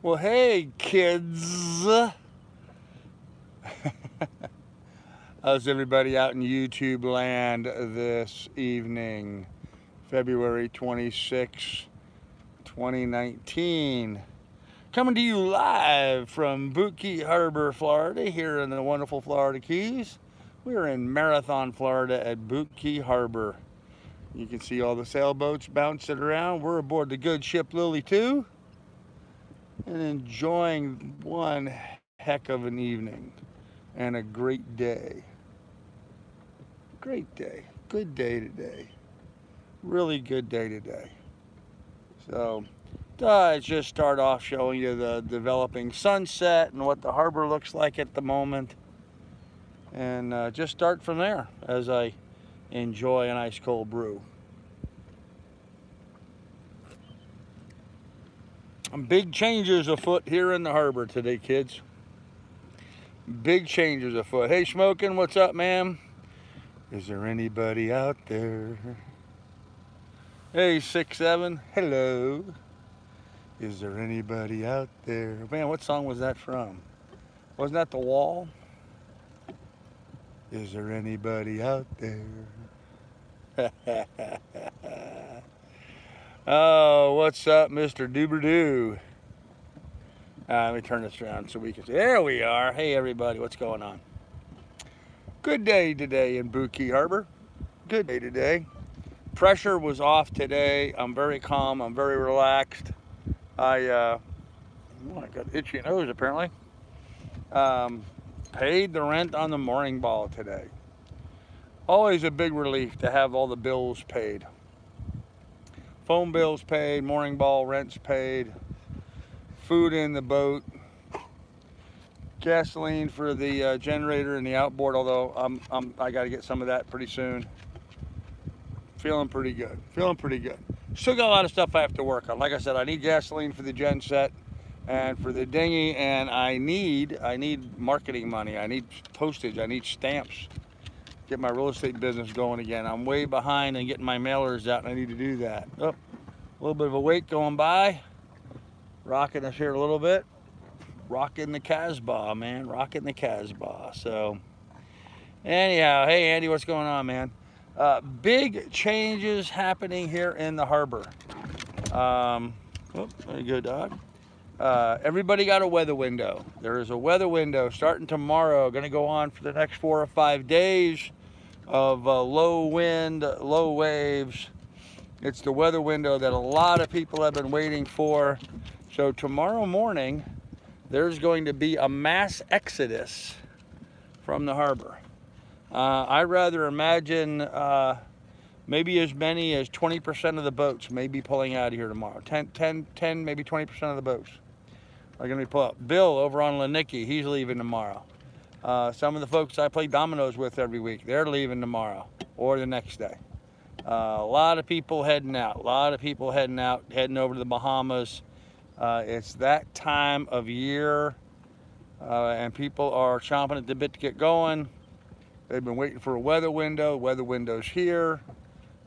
Well, hey, kids. How's everybody out in YouTube land this evening? February 26, 2019. Coming to you live from Boot Key Harbor, Florida, here in the wonderful Florida Keys. We're in Marathon, Florida at Boot Key Harbor. You can see all the sailboats bouncing around. We're aboard the good ship Lily 2 and enjoying one heck of an evening and a great day. Great day. Good day today. Really good day today. So, I just start off showing you the developing sunset and what the harbor looks like at the moment. And just start from there as I enjoy an ice cold brew. Big changes afoot here in the harbor today, kids. Big changes afoot. Hey, Smoking, what's up, man? Is there anybody out there? Hey, 6'7", hello. Is there anybody out there? Man, what song was that from? Wasn't that The Wall? Is there anybody out there? Oh, what's up, Mr. Dooberdoo? Let me turn this around so we can see. There we are. Hey, everybody, what's going on? Good day today in Boot Key Harbor. Good day today. Pressure was off today. I'm very calm. I'm very relaxed. I got itchy nose apparently. Paid the rent on the mooring ball today. Always a big relief to have all the bills paid. Phone bills paid, mooring ball rents paid, food in the boat, gasoline for the generator and the outboard, although I got to get some of that pretty soon. Feeling pretty good. Feeling pretty good. Still got a lot of stuff I have to work on. Like I said, I need gasoline for the gen set and for the dinghy, and I need marketing money. I need postage. I need stamps. Get my real estate business going again. I'm way behind in getting my mailers out, and I need to do that. Oh, a little bit of a wake going by. Rocking us here a little bit. Rocking the Casbah, man. Rocking the Casbah. So, anyhow, hey, Andy, what's going on, man? Big changes happening here in the harbor. Oh, there you go, dog. Everybody got a weather window. There is a weather window starting tomorrow, going to go on for the next 4 or 5 days of low wind, low waves. It's the weather window that a lot of people have been waiting for. So tomorrow morning, there's going to be a mass exodus from the harbor. I rather imagine maybe as many as 20% of the boats may be pulling out of here tomorrow. 10, maybe 20% of the boats are going to be pulled out. Bill over on Lanicky, he's leaving tomorrow. Some of the folks I play dominoes with every week, they're leaving tomorrow or the next day. A lot of people heading out. A lot of people heading out, heading over to the Bahamas. It's that time of year, and people are chomping at the bit to get going. They've been waiting for a weather window. Weather window's here.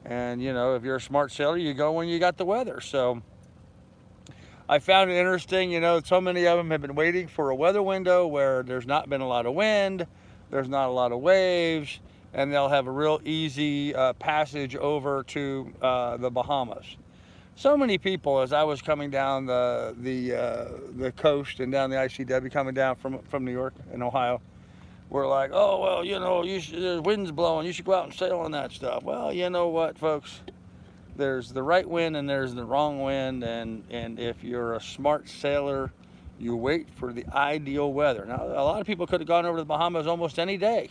And, you know, if you're a smart sailor, you go when you got the weather. So I found it interesting, you know, so many of them have been waiting for a weather window where there's not been a lot of wind, there's not a lot of waves, and they'll have a real easy passage over to the Bahamas. So many people, as I was coming down the coast and down the ICW, coming down from New York and Ohio, were like, oh, well, you know, the wind's blowing, you should go out and sail on that stuff. Well, you know what, folks? There's the right wind and there's the wrong wind, and if you're a smart sailor, you wait for the ideal weather. Now, a lot of people could have gone over to the Bahamas almost any day.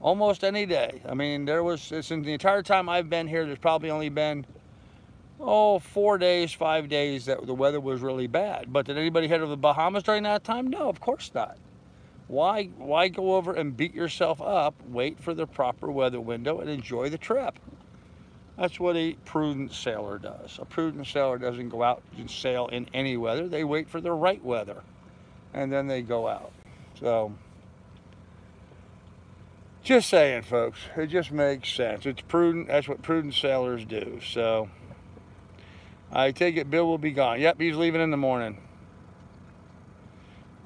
Almost any day. I mean, since the entire time I've been here, there's probably only been, 4 days, 5 days that the weather was really bad. But did anybody head over the Bahamas during that time? No, of course not. Why go over and beat yourself up? Wait for the proper weather window and enjoy the trip. That's what a prudent sailor does. A prudent sailor doesn't go out and sail in any weather. They wait for the right weather, and then they go out. So, just saying, folks. It just makes sense. It's prudent. That's what prudent sailors do. So, I take it Bill will be gone. Yep, he's leaving in the morning.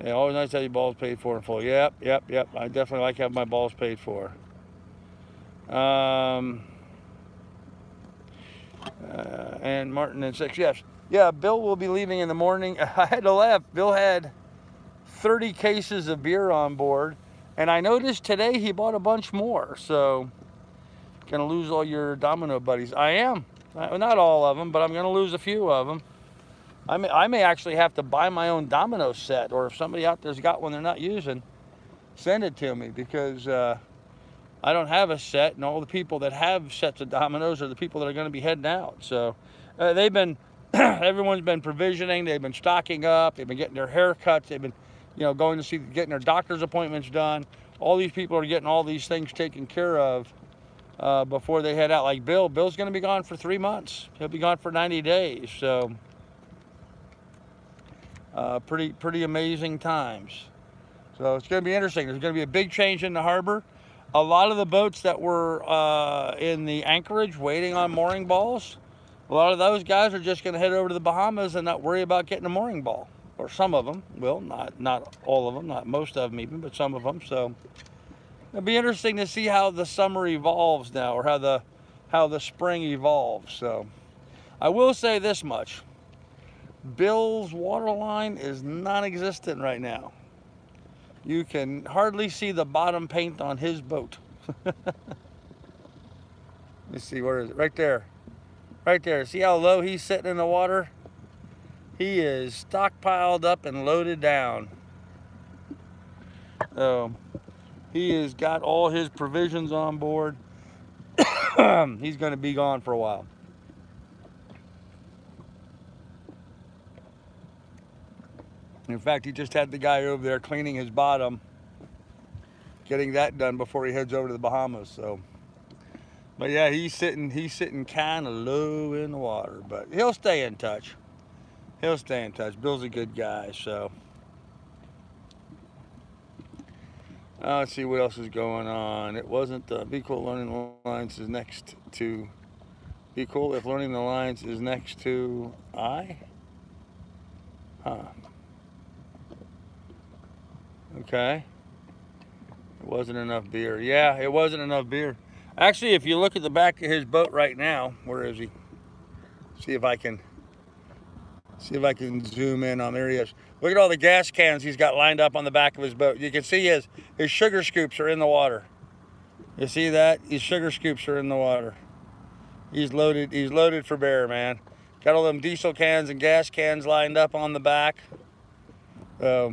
Yeah, always nice to have your balls paid for in full. Yep. I definitely like having my balls paid for. And Martin and 6, yes. Yeah, Bill will be leaving in the morning. I had to laugh. Bill had 30 cases of beer on board, and I noticed today he bought a bunch more. So, gonna lose all your Domino buddies. I am. Not all of them, but I'm gonna lose a few of them. I may actually have to buy my own Domino set, or if somebody out there's got one they're not using, send it to me, because I don't have a set, and all the people that have sets of Dominoes are the people that are going to be heading out. So they've been, everyone's been provisioning, they've been stocking up, they've been getting their haircuts, they've been, going to see, getting their doctor's appointments done. All these people are getting all these things taken care of before they head out. Like Bill. Bill's going to be gone for 3 months. He'll be gone for 90 days. So pretty amazing times. So it's going to be interesting. There's going to be a big change in the harbor. A lot of the boats that were in the anchorage waiting on mooring balls, a lot of those guys are just going to head over to the Bahamas and not worry about getting a mooring ball. Or some of them will, not all of them, not most of them even, but some of them. So it'll be interesting to see how the summer evolves now, or how the spring evolves. So I will say this much: Bill's water line is non-existent right now. You can hardly see the bottom paint on his boat. Let me see, where is it? Right there. Right there. See how low he's sitting in the water? He is stockpiled up and loaded down. So he has got all his provisions on board. He's going to be gone for a while. In fact, he just had the guy over there cleaning his bottom, getting that done before he heads over to the Bahamas. So, but yeah, he's sitting kind of low in the water, but he'll stay in touch. He'll stay in touch. Bill's a good guy. So, let's see what else is going on. It wasn't be cool. Learning the lines is next to be cool if learning the lines is next to huh. Okay. It wasn't enough beer. Yeah, it wasn't enough beer. Actually, if you look at the back of his boat right now, where is he? See if I can zoom in on, there he is. Look at all the gas cans he's got lined up on the back of his boat. You can see his sugar scoops are in the water. You see that? His sugar scoops are in the water. He's loaded for bear, man. Got all them diesel cans and gas cans lined up on the back. Let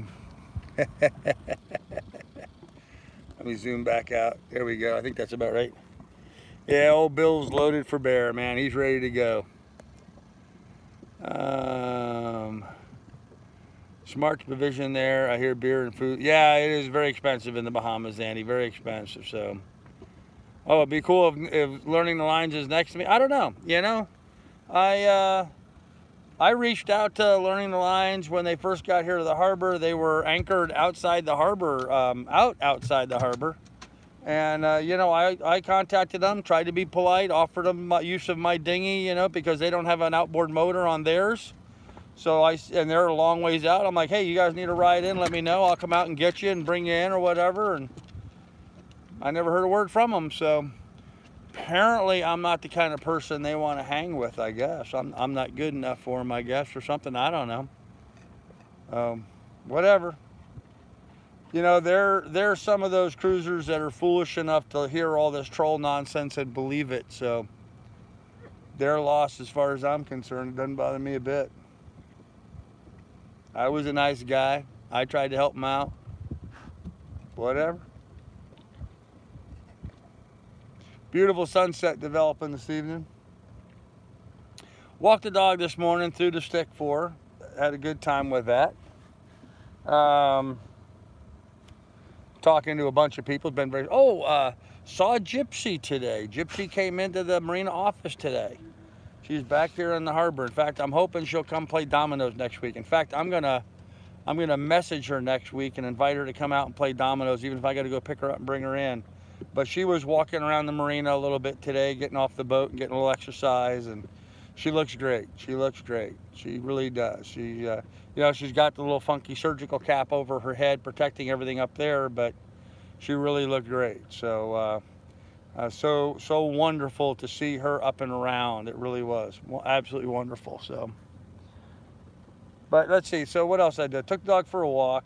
me zoom back out. There we go. I think that's about right. Yeah, old Bill's loaded for bear, man. He's ready to go. Smart provision there. I hear beer and food. Yeah, it is very expensive in the Bahamas, Andy. Very expensive. So, oh, it'd be cool if learning the lines is next to me. I don't know. I reached out to Learning the Lines when they first got here to the harbor. They were anchored outside the harbor, outside the harbor. And, I contacted them, tried to be polite, offered them use of my dinghy, because they don't have an outboard motor on theirs. So and they're a long ways out. I'm like, hey, you guys need a ride in, let me know. I'll come out and get you and bring you in or whatever. And I never heard a word from them. So apparently I'm not the kind of person they want to hang with, I guess. I'm not good enough for them, I guess, or something. I don't know. Whatever. There are some of those cruisers that are foolish enough to hear all this troll nonsense and believe it. So their loss, as far as I'm concerned, doesn't bother me a bit. I was a nice guy. I tried to help them out. Whatever. Beautiful sunset developing this evening. Walked the dog this morning through the stick for her. Had a good time with that. Talking to a bunch of people. Been very. Saw Gypsy today. Gypsy came into the marina office today. She's back here in the harbor. In fact, I'm hoping she'll come play dominoes next week. In fact, I'm gonna message her next week and invite her to come out and play dominoes, even if I got to go pick her up and bring her in. But she was walking around the marina a little bit today, getting off the boat and getting a little exercise, and She looks great. She looks great. She really does. She, you know, she's got the little funky surgical cap over her head, protecting everything up there, but she really looked great. So, so wonderful to see her up and around. It really was absolutely wonderful. So, but let's see. So what else I did? Took the dog for a walk.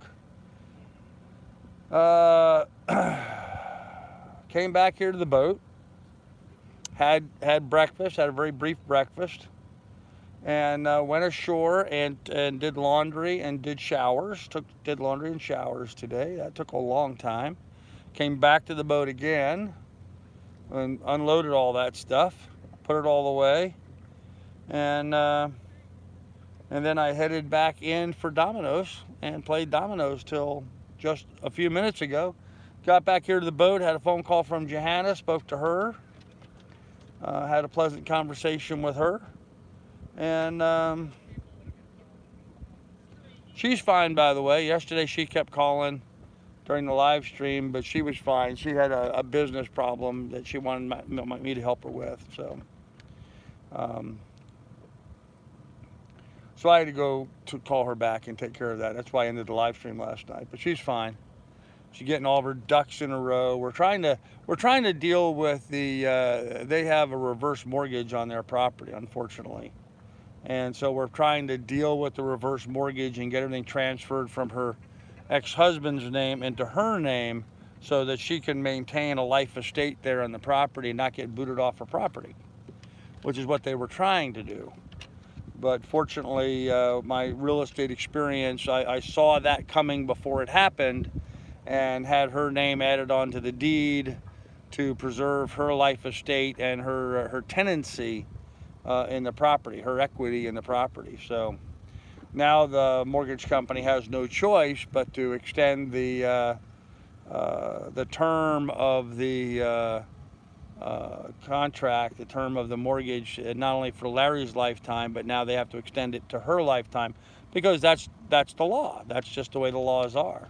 Came back here to the boat. Had breakfast. Had a very brief breakfast, and went ashore and did laundry and did showers. Did laundry and showers today. That took a long time. Came back to the boat again and unloaded all that stuff, put it all away, and then I headed back in for Dominoes and played Dominoes till just a few minutes ago. Got back here to the boat, had a phone call from Johanna, spoke to her, had a pleasant conversation with her, and she's fine, by the way. Yesterday she kept calling during the live stream, but she was fine. She had a business problem that she wanted me to help her with, so so I had to go to call her back and take care of that. That's why I ended the live stream last night, but she's fine. She's getting all of her ducks in a row. We're trying to deal with the they have a reverse mortgage on their property, unfortunately, and so we're trying to deal with the reverse mortgage and get everything transferred from her ex-husband's name into her name so that she can maintain a life estate there on the property and not get booted off her property, which is what they were trying to do. But fortunately, my real estate experience, I saw that coming before it happened and had her name added onto the deed to preserve her life estate and her tenancy in the property, her equity in the property. So now the mortgage company has no choice but to extend the term of the contract, the term of the mortgage, not only for Larry's lifetime, but now they have to extend it to her lifetime, because that's the law. That's just the way the laws are.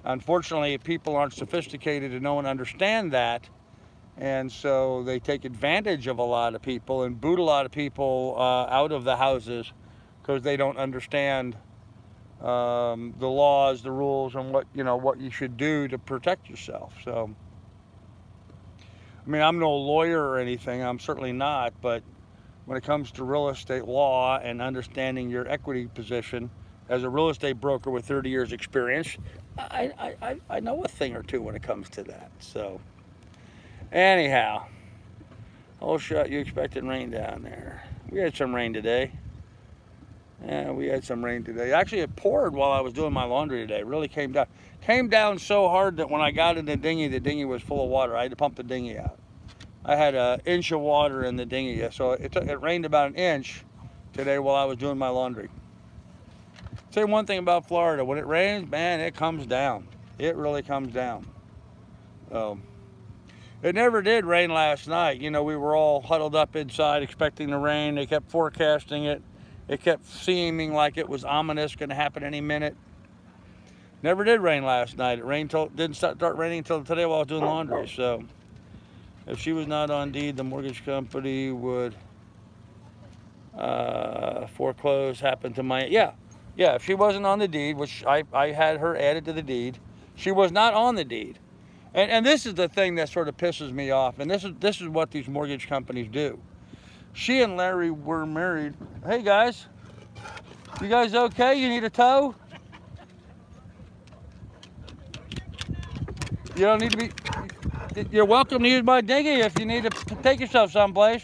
Unfortunately, people aren't sophisticated to know and understand that, and so they take advantage of a lot of people and boot a lot of people out of the houses because they don't understand the laws, the rules, and what you should do to protect yourself. So, I mean, I'm no lawyer or anything. I'm certainly not. But when it comes to real estate law and understanding your equity position, as a real estate broker with 30 years experience, I know a thing or two when it comes to that. So, anyhow, oh shut! You expected rain down there? We had some rain today. Yeah, we had some rain today. Actually, it poured while I was doing my laundry today. It really came down. Came down so hard that when I got in the dinghy was full of water. I had to pump the dinghy out. I had an inch of water in the dinghy, so it rained about an inch today while I was doing my laundry. Say one thing about Florida: when it rains, man, it comes down. It really comes down. It never did rain last night. You know, we were all huddled up inside expecting the rain. They kept forecasting it. It kept seeming like it was ominous, going to happen any minute. Never did rain last night. It didn't start raining until today while I was doing laundry. So if she was not on deed, the mortgage company would foreclose. Happen to my yeah. If she wasn't on the deed, which I had her added to the deed, she was not on the deed. And this is the thing that sort of pisses me off. And this is what these mortgage companies do. She and Larry were married. Hey guys, you guys okay? You need a tow? You don't need to be, you're welcome to use my dinghy if you need to take yourself someplace.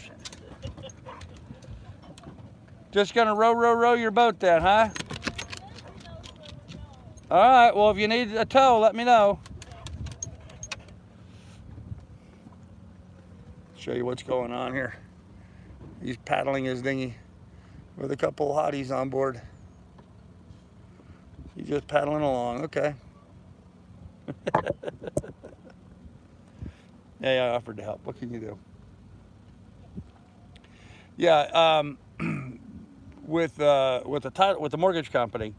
Just gonna row your boat then, huh? All right, well, if you need a tow, let me know. Show you what's going on here. He's paddling his dinghy with a couple of hotties on board. He's just paddling along, okay. Yeah, I offered to help. What can you do? Yeah, with the mortgage company,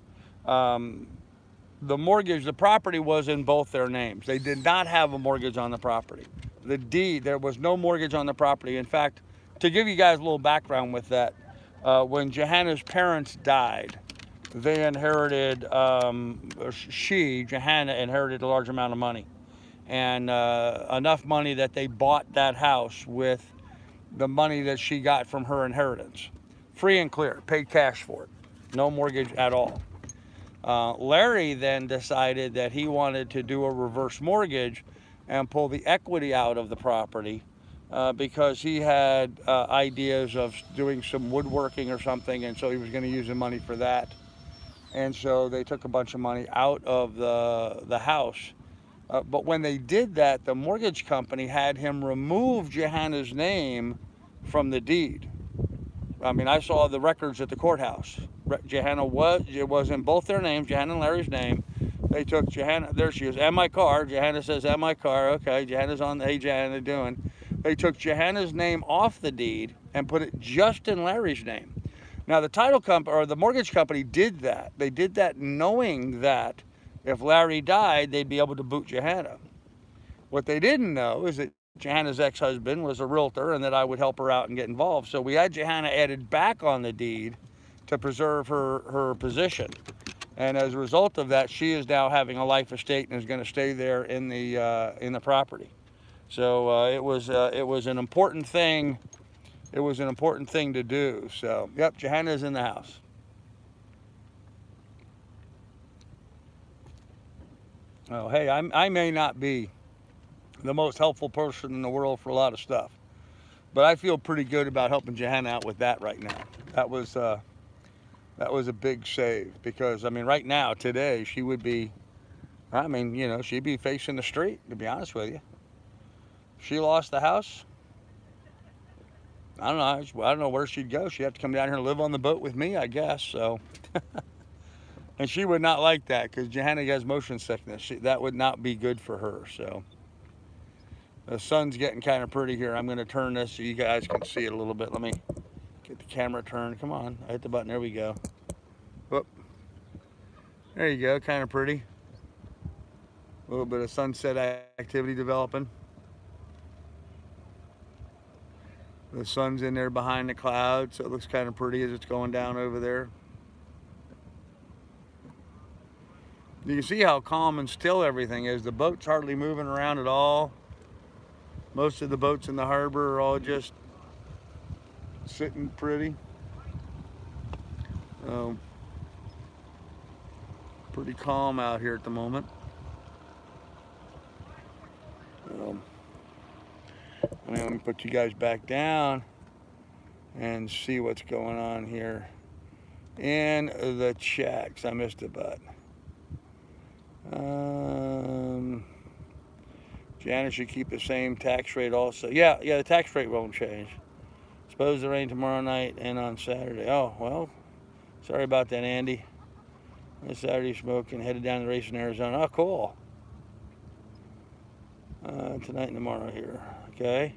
the property was in both their names. They did not have a mortgage on the property. The deed, there was no mortgage on the property. In fact, to give you guys a little background with that, when Johanna's parents died, they inherited, Johanna inherited a large amount of money. And enough money that they bought that house with the money that she got from her inheritance. Free and clear, paid cash for it. No mortgage at all. Larry then decided that he wanted to do a reverse mortgage and pull the equity out of the property because he had ideas of doing some woodworking or something, and so he was going to use the money for that. And so they took a bunch of money out of the house. But when they did that, the mortgage company had him remove Johanna's name from the deed. I mean, I saw the records at the courthouse. Johanna it was in both their names, Johanna and Larry's name. They took Johanna, there she is, and my car. Johanna says, and my car. Okay, Johanna's on, hey, Johanna, doing. They took Johanna's name off the deed and put it just in Larry's name. Now, the title company, or the mortgage company, did that. They did that knowing that if Larry died, they'd be able to boot Johanna. What they didn't know is that Johanna's ex-husband was a realtor and that I would help her out and get involved. So we had Johanna added back on the deed to preserve her position. And as a result of that, she is now having a life estate and is going to stay there in the property. So it was an important thing. It was an important thing to do. So, yep, Johanna's in the house. Oh, hey, I may not be the most helpful person in the world for a lot of stuff, but I feel pretty good about helping Johanna out with that right now. That was a big save because, I mean, right now, today, she would be, I mean, you know, she'd be facing the street, to be honest with you. If she lost the house, I don't know where she'd go. She'd have to come down here and live on the boat with me, I guess, so. And she would not like that because Johanna has motion sickness. That would not be good for her, so. The sun's getting kind of pretty here. I'm going to turn this so you guys can see it a little bit. Let me get the camera turned. Come on, I hit the button. There we go. Whoop. There you go, kind of pretty. A little bit of sunset activity developing. The sun's in there behind the clouds, so it looks kind of pretty as it's going down over there. You can see how calm and still everything is. The boat's hardly moving around at all. Most of the boats in the harbor are all just sitting pretty. Pretty calm out here at the moment. Let me put you guys back down and see what's going on here in the chat, 'cause I missed a button. Janet should keep the same tax rate also. Yeah, the tax rate won't change. Suppose the rain tomorrow night and on Saturday. Oh, well, sorry about that, Andy. This Saturday smoking, headed down the race in Arizona. Oh, cool. Tonight and tomorrow here. Okay.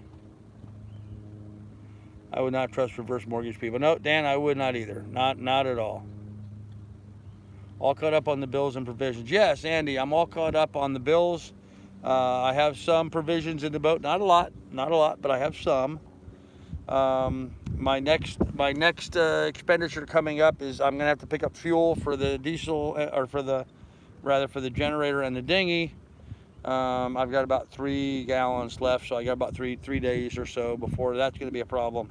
I would not trust reverse mortgage people. No, Dan, I would not either. Not at all. All caught up on the bills and provisions. Yes, Andy, I'm all caught up on the bills. I have some provisions in the boat. Not a lot, but I have some. My next expenditure coming up is I'm gonna have to pick up fuel for the diesel, or for the generator and the dinghy. I've got about 3 gallons left, so I got about three days or so before that's gonna be a problem.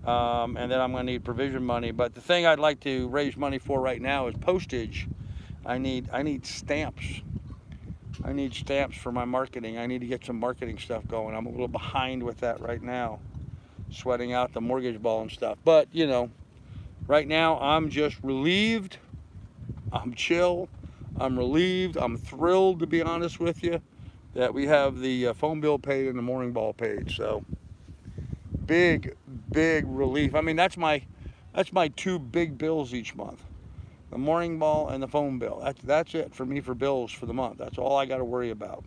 And then I'm gonna need provision money. But the thing I'd like to raise money for right now is postage. I need stamps. I need stamps for my marketing. I need to get some marketing stuff going. I'm a little behind with that right now, sweating out the mortgage ball and stuff. But, you know, right now I'm just relieved. I'm chill. I'm relieved. I'm thrilled, to be honest with you, that we have the phone bill paid and the mooring ball paid. So big relief. I mean, that's my 2 big bills each month. The mooring ball and the phone bill. That's it for me for bills for the month. That's all I got to worry about.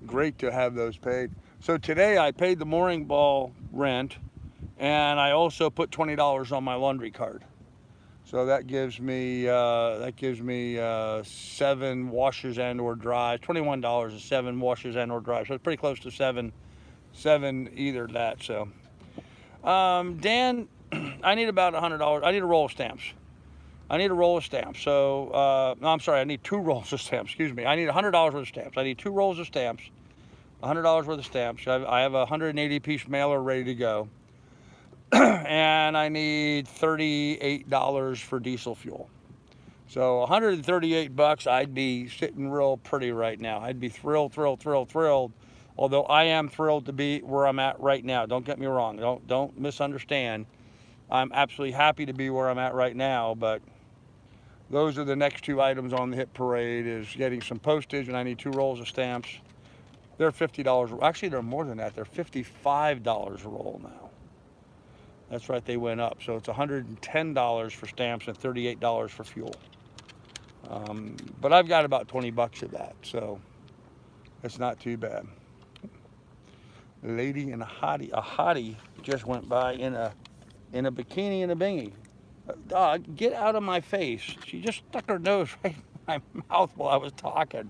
Great to have those paid. So today I paid the mooring ball rent, and I also put $20 on my laundry card. So that gives me 7 washes and or dries. $21 is 7 washes and or dries. So it's pretty close to 7 either that. So, Dan, I need about $100. I need a roll of stamps. I need a roll of stamps. So, no, I'm sorry. I need 2 rolls of stamps. Excuse me. I need $100 worth of stamps. I need 2 rolls of stamps. $100 worth of stamps. I have a 180-piece mailer ready to go. And I need $38 for diesel fuel. So 138 bucks, I'd be sitting real pretty right now. I'd be thrilled. Although I am thrilled to be where I'm at right now. Don't get me wrong. Don't misunderstand. I'm absolutely happy to be where I'm at right now, but those are the next 2 items on the hit parade, is getting some postage, and I need 2 rolls of stamps. They're $50. Actually, they're more than that. They're $55 a roll now. That's right, they went up. So it's $110 for stamps and $38 for fuel. But I've got about 20 bucks of that, so it's not too bad. A lady in a hottie just went by in a bikini and a bingy. Dog, get out of my face. She just stuck her nose right in my mouth while I was talking.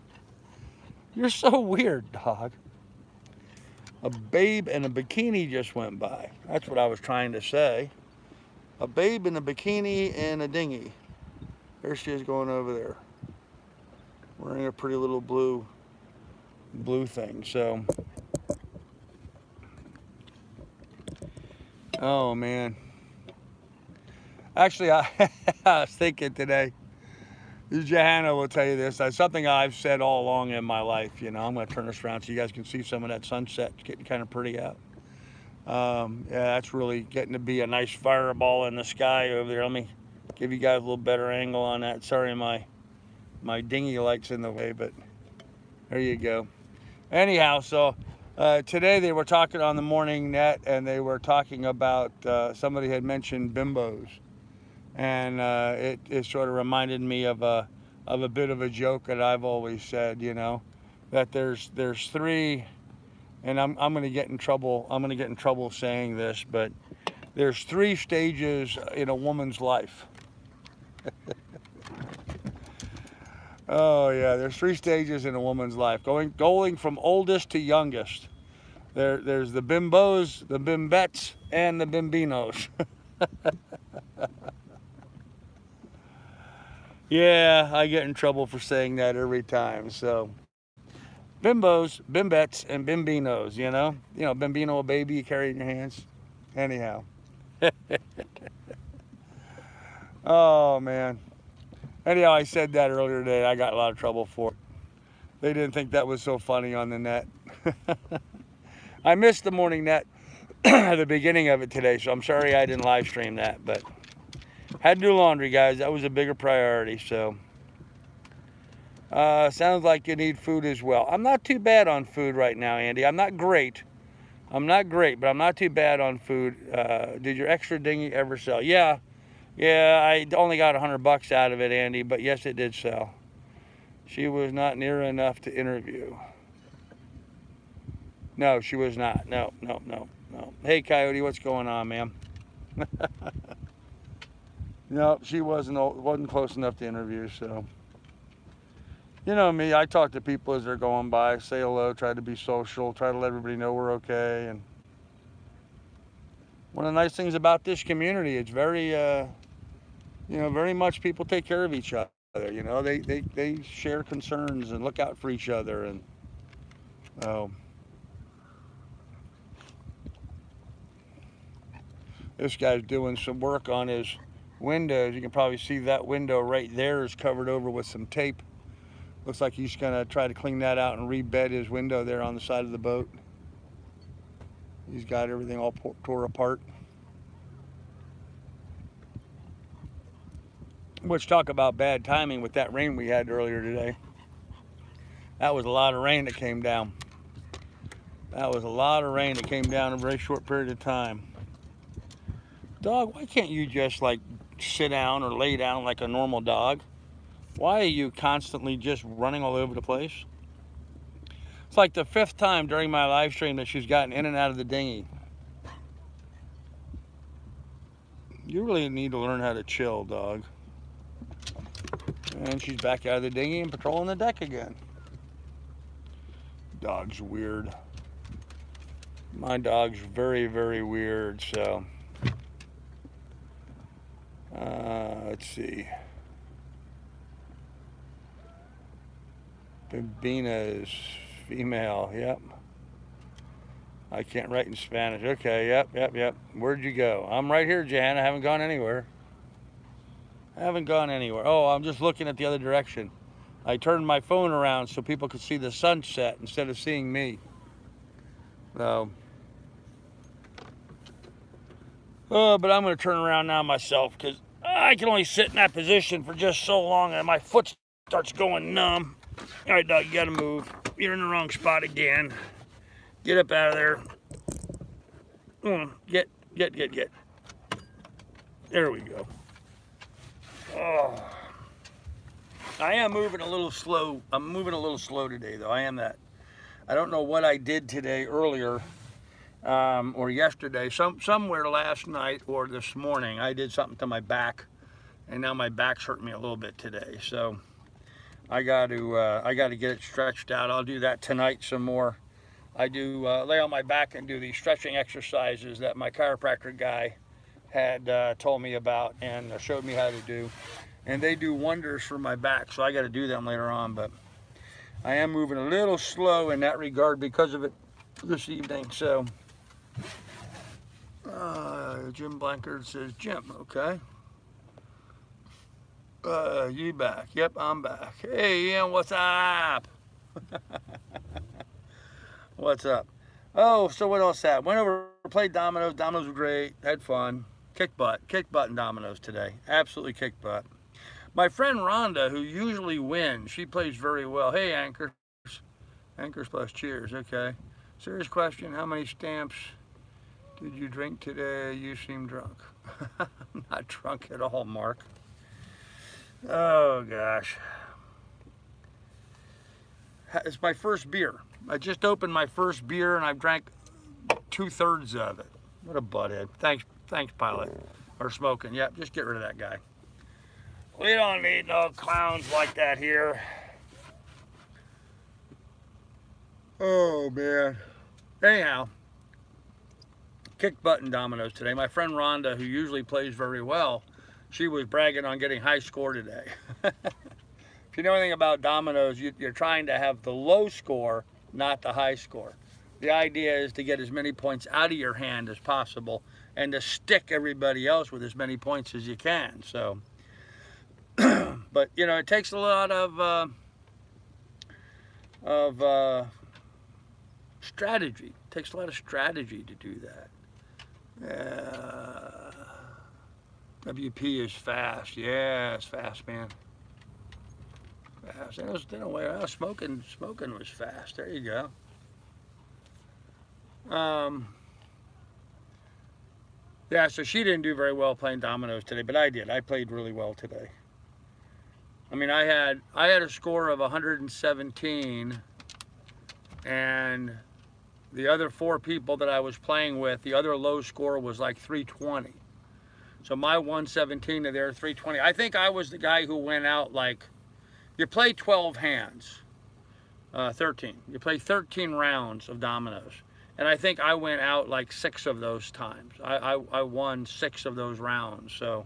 You're so weird, dog. A babe in a bikini just went by. That's what I was trying to say. A babe in a bikini and a dinghy. There she is going over there. Wearing a pretty little blue thing. So, oh man. Actually, I was thinking today, Johanna will tell you this. That's something I've said all along in my life. You know, I'm going to turn this around so you guys can see some of that sunset. It's getting kind of pretty out. Yeah, that's really getting to be a nice fireball in the sky over there. Let me give you guys a little better angle on that. Sorry, my dinghy light's in the way, but there you go. Anyhow, so today they were talking on the morning net, and they were talking about somebody had mentioned bimbos. And it sort of reminded me of a bit of a joke that I've always said, you know, that there's 3, and I'm going to get in trouble. I'm going to get in trouble saying this, but there's 3 stages in a woman's life. Oh yeah, there's 3 stages in a woman's life, going from oldest to youngest. There's the bimbos, the bimbettes, and the bimbinos. Yeah, I get in trouble for saying that every time. So, bimbos, bimbettes, and bimbinos, you know? You know, bimbino, a baby you carry in your hands. Anyhow. Oh, man. Anyhow, I said that earlier today. I got a lot of trouble for it. They didn't think that was so funny on the net. I missed the morning net at the beginning of it today, so I'm sorry I didn't live stream that, but had to do laundry, guys. That was a bigger priority. So sounds like you need food as well. I'm not too bad on food right now, Andy. I'm not great, but I'm not too bad on food. Did your extra dinghy ever sell? Yeah, I only got $100 out of it, Andy, but yes, it did sell. She was not near enough to interview. No, she was not. No. Hey, Coyote, what's going on, ma'am? No, she wasn't close enough to interview, so. You know me, I talk to people as they're going by, say hello, try to be social, try to let everybody know we're okay. And one of the nice things about this community, it's very, you know, very much people take care of each other. You know, they share concerns and look out for each other. And this guy's doing some work on his windows. You can probably see that window right there is covered over with some tape. Looks like he's gonna try to clean that out and rebed his window there on the side of the boat. He's got everything all tore apart. Which, talk about bad timing with that rain we had earlier today. That was a lot of rain that came down. That was a lot of rain that came down in a very short period of time. Dog, why can't you just like sit down or lay down like a normal dog? Why are you constantly just running all over the place? It's like the 5th time during my live stream that she's gotten in and out of the dinghy. You really need to learn how to chill, dog. And she's back out of the dinghy and patrolling the deck again. Dog's weird. My dog's very, very weird, so. Let's see. Bambina is female, yep. I can't write in Spanish. Okay, yep. Where'd you go? I'm right here, Jan. I haven't gone anywhere. Oh, I'm just looking at the other direction. I turned my phone around so people could see the sunset instead of seeing me. So, but I'm going to turn around now myself because I can only sit in that position for just so long and my foot starts going numb. All right, dog, you got to move. You're in the wrong spot again. Get up out of there. Get. There we go. Oh. I am moving a little slow. I'm moving a little slow today, though. I am that. I don't know what I did today earlier or yesterday. Somewhere last night or this morning, I did something to my back, and now my back's hurting me a little bit today. So I got to get it stretched out. I'll do that tonight some more. I do lay on my back and do these stretching exercises that my chiropractor guy had told me about and showed me how to do. And they do wonders for my back, so I got to do them later on. But I am moving a little slow in that regard because of it this evening. So Jim Blankard says, Jim, okay. You back? Yep, I'm back. Hey, Ian, what's up? What's up? Oh, so what else happened? Went over, played Dominoes. Dominoes were great. Had fun. Kicked butt in Dominoes today. Absolutely kicked butt. My friend Rhonda, who usually wins, she plays very well. Hey, Anchors. Anchors plus cheers. Okay. Serious question. How many stamps did you drink today? You seem drunk. I'm not drunk at all, Mark. Oh, gosh. It's my first beer. I just opened my first beer and I've drank 2/3 of it. What a butthead. Thanks, pilot. Or smoking. Yep, just get rid of that guy. We don't need no clowns like that here. Oh, man. Anyhow, kicked butt in Dominoes today. My friend Rhonda, who usually plays very well, she was bragging on getting high score today. If you know anything about Dominoes, you're trying to have the low score, not the high score. The idea is to get as many points out of your hand as possible and to stick everybody else with as many points as you can. So, but you know, it takes a lot of strategy. It takes a lot of strategy to do that. WP is fast. Yeah, it's fast, man. Fast. Smoking was fast. There you go. Yeah, so she didn't do very well playing Dominoes today, but I did. I played really well today. I mean, I had a score of 117, and the other 4 people that I was playing with, the other low score was like 320. So my 117 to their 320. I think I was the guy who went out like, you play 12 hands, 13. You play 13 rounds of Dominoes. And I think I went out like 6 of those times. I won 6 of those rounds. So,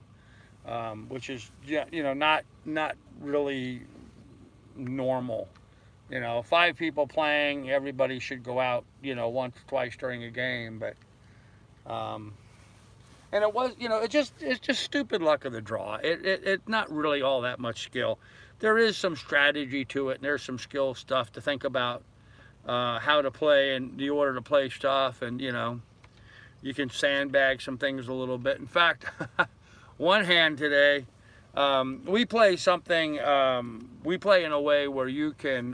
which is, yeah, you know, not really normal. You know, 5 people playing, everybody should go out, you know, once or twice during a game. But, and it was, you know, it's just stupid luck of the draw. It's not really all that much skill. There is some strategy to it, and there's some skill stuff to think about. How to play and the order to play stuff, and you know, you can sandbag some things a little bit. In fact, one hand today, we play something, we play in a way where you can,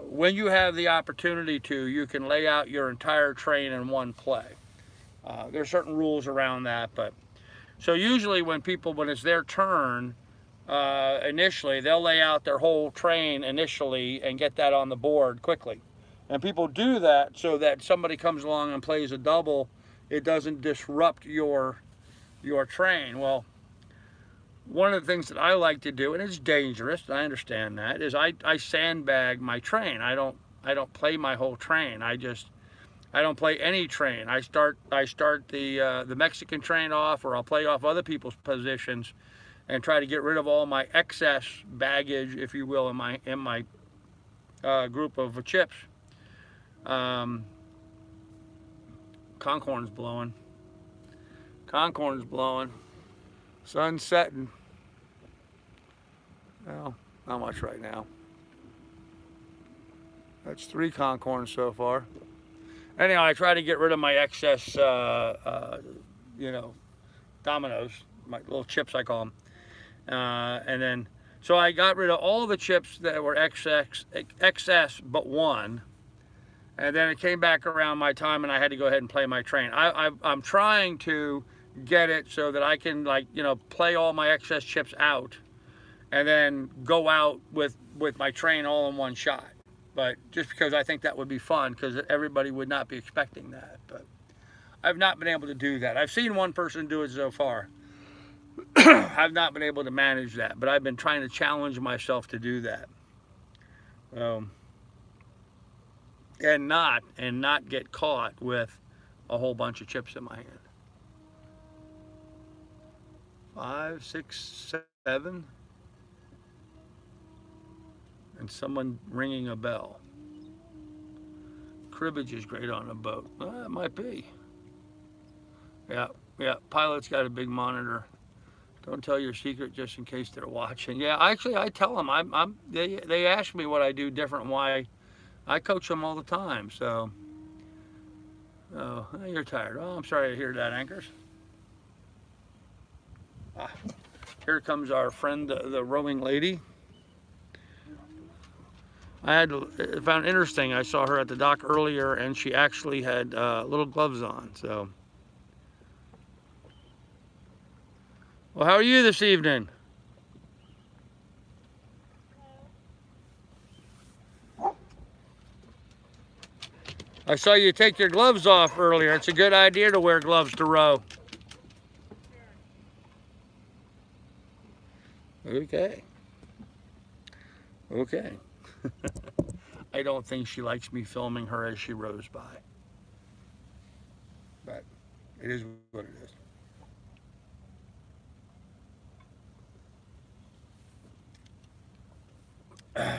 when you have the opportunity to, you can lay out your entire train in one play. There are certain rules around that, but so usually when it's their turn, initially, they'll lay out their whole train initially and get that on the board quickly. And people do that so that somebody comes along and plays a double, it doesn't disrupt your train. Well, one of the things that I like to do, and it's dangerous, I understand that, is I sandbag my train. I don't play my whole train. I just I don't play any train. I start the Mexican train off, or I'll play off other people's positions, and try to get rid of all my excess baggage, if you will, in my group of chips. Concorn's blowing. Concorn's blowing. Sun's setting. Well, not much right now. That's 3 Concorns so far. Anyhow, I try to get rid of my excess, you know, Dominoes, my little chips I call them. And then, so I got rid of all the chips that were excess but one. And then it came back around my time and I had to go ahead and play my train. I'm trying to get it so that I can, like, you know, play all my excess chips out and then go out with my train all in one shot. But just because I think that would be fun, because everybody would not be expecting that. But I've not been able to do that. I've seen one person do it so far. I've not been able to manage that, but I've been trying to challenge myself to do that. And not get caught with a whole bunch of chips in my hand. 5, 6, 7. And someone ringing a bell. Cribbage is great on a boat. Well, it might be. Yeah. Pilot's got a big monitor. Don't tell your secret just in case they're watching. Yeah, actually, I tell them. They ask me what I do different, why. I coach them all the time. So. Oh, you're tired. Oh, I'm sorry to hear that, Anchors. Here comes our friend, the rowing lady. I found it interesting. I saw her at the dock earlier, and she actually had little gloves on. So, well, how are you this evening? I saw you take your gloves off earlier. It's a good idea to wear gloves to row. Okay. Okay. I don't think she likes me filming her as she rows by. But it is what it is.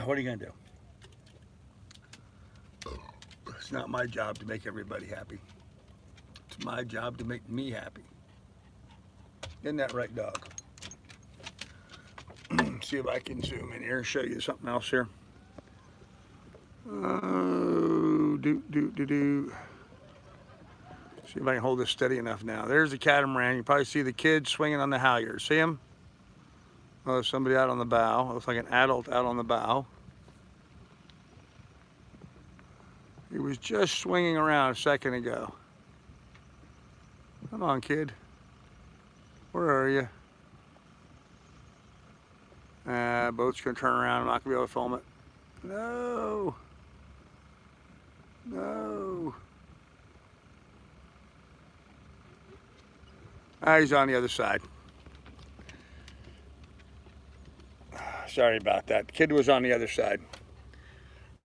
What are you going to do? It's not my job to make everybody happy. It's my job to make me happy. Isn't that right, dog? See if I can zoom in here and show you something else here. See if I can hold this steady enough now. There's the catamaran. You probably see the kid swinging on the halyard. See him? Oh, there's somebody out on the bow. Looks like an adult out on the bow. He was just swinging around a second ago. Come on, kid. Where are you? Boat's gonna turn around. I'm not gonna be able to film it. No. No. He's on the other side. Sorry about that. The kid was on the other side.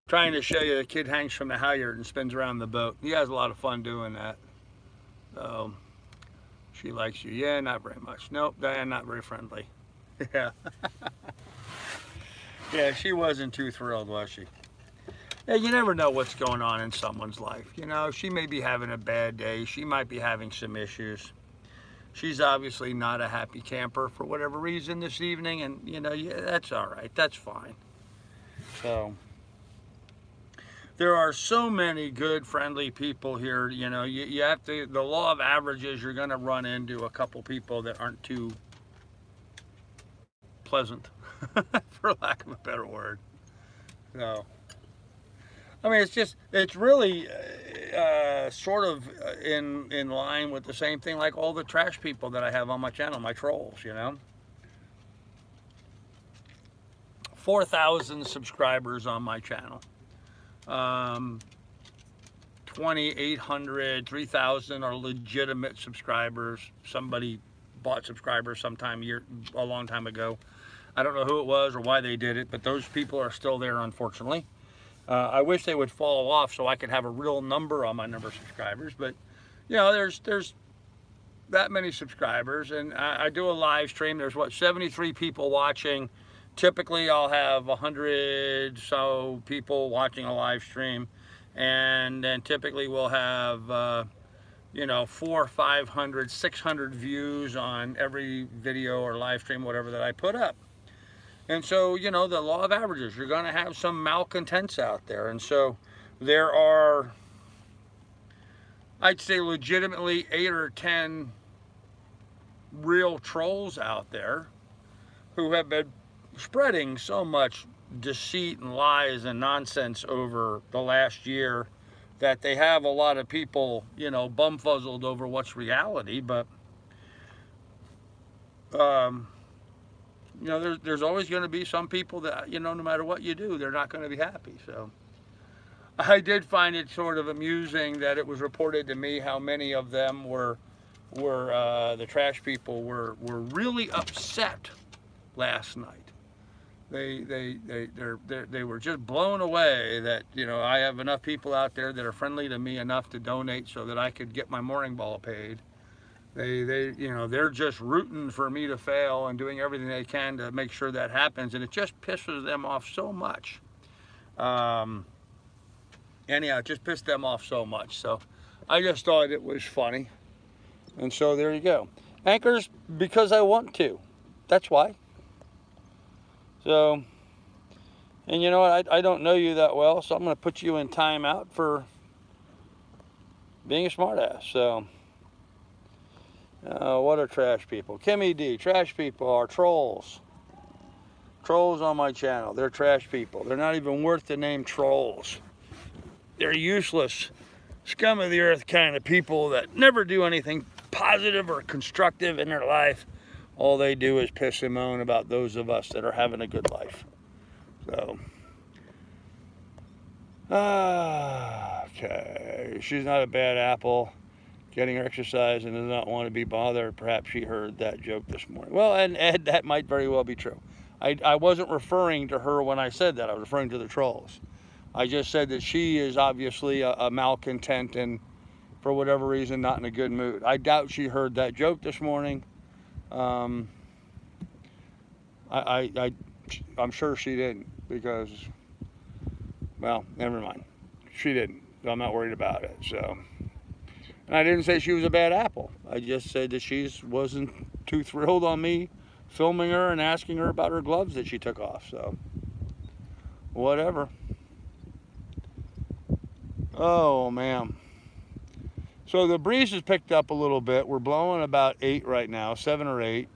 Trying to show you the kid hangs from the halyard and spins around the boat. He has a lot of fun doing that. So, she likes you. Yeah, not very much. Nope, Diane, not very friendly. Yeah. Yeah, she wasn't too thrilled, was she? Yeah, you never know what's going on in someone's life. You know, she may be having a bad day. She might be having some issues. She's obviously not a happy camper for whatever reason this evening, and, you know, yeah, that's all right. That's fine. So, there are so many good, friendly people here. You know, you have to, the law of averages, you're going to run into a couple people that aren't too pleasant, for lack of a better word. So, I mean, it's really sort of in line with the same thing like all the trash people that I have on my channel, my trolls, you know. 4,000 subscribers on my channel. 2,800, 3,000 are legitimate subscribers. Somebody bought subscribers a long time ago. I don't know who it was or why they did it, but those people are still there, unfortunately. I wish they would fall off so I could have a real number on my number of subscribers, but you know, there's that many subscribers, and I do a live stream. There's what, 73 people watching. Typically I'll have 100 so people watching a live stream, and then typically we'll have you know, 400, 500, 600 views on every video or live stream, whatever that I put up. And so, you know, the law of averages, you're going to have some malcontents out there. And so there are, I'd say, legitimately 8 or 10 real trolls out there who have been spreading so much deceit and lies and nonsense over the last year that they have a lot of people, you know, bumfuzzled over what's reality. But you know, there's always going to be some people that, you know, no matter what you do, they're not going to be happy. So I did find it sort of amusing that it was reported to me how many of them were the trash people were really upset last night. They were just blown away that, you know, I have enough people out there that are friendly to me enough to donate so that I could get my mooring ball paid. You know, they're just rooting for me to fail and doing everything they can to make sure that happens, and it just pisses them off so much. Anyhow, it just pissed them off so much. So I just thought it was funny, and so there you go. Anchors, because I want to. That's why. So, and you know what? I don't know you that well, so I'm going to put you in timeout for being a smartass. So. What are trash people? Kimmy D, trash people are trolls. Trolls on my channel, they're trash people. They're not even worth the name trolls. They're useless, scum of the earth kind of people that never do anything positive or constructive in their life. All they do is piss and moan about those of us that are having a good life. So, okay, she's not a bad apple. Getting her exercise and does not want to be bothered. Perhaps she heard that joke this morning. Well, and Ed, that might very well be true. I wasn't referring to her when I said that. I was referring to the trolls. I just said that she is obviously a malcontent and for whatever reason not in a good mood. I doubt she heard that joke this morning. I'm sure she didn't because, well, never mind. She didn't. So I'm not worried about it. So. And I didn't say she was a bad apple. I just said that she wasn't too thrilled on me filming her and asking her about her gloves that she took off. So, whatever. Oh, man. So the breeze has picked up a little bit. We're blowing about 8 right now, 7 or 8.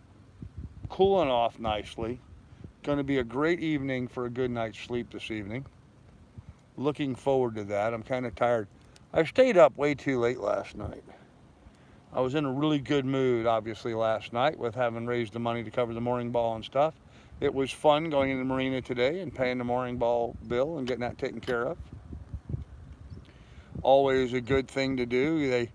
Cooling off nicely. Going to be a great evening for a good night's sleep this evening. Looking forward to that. I'm kind of tired. I stayed up way too late last night. I was in a really good mood, obviously, last night with having raised the money to cover the mooring ball and stuff. It was fun going into the marina today and paying the mooring ball bill and getting that taken care of. Always a good thing to do.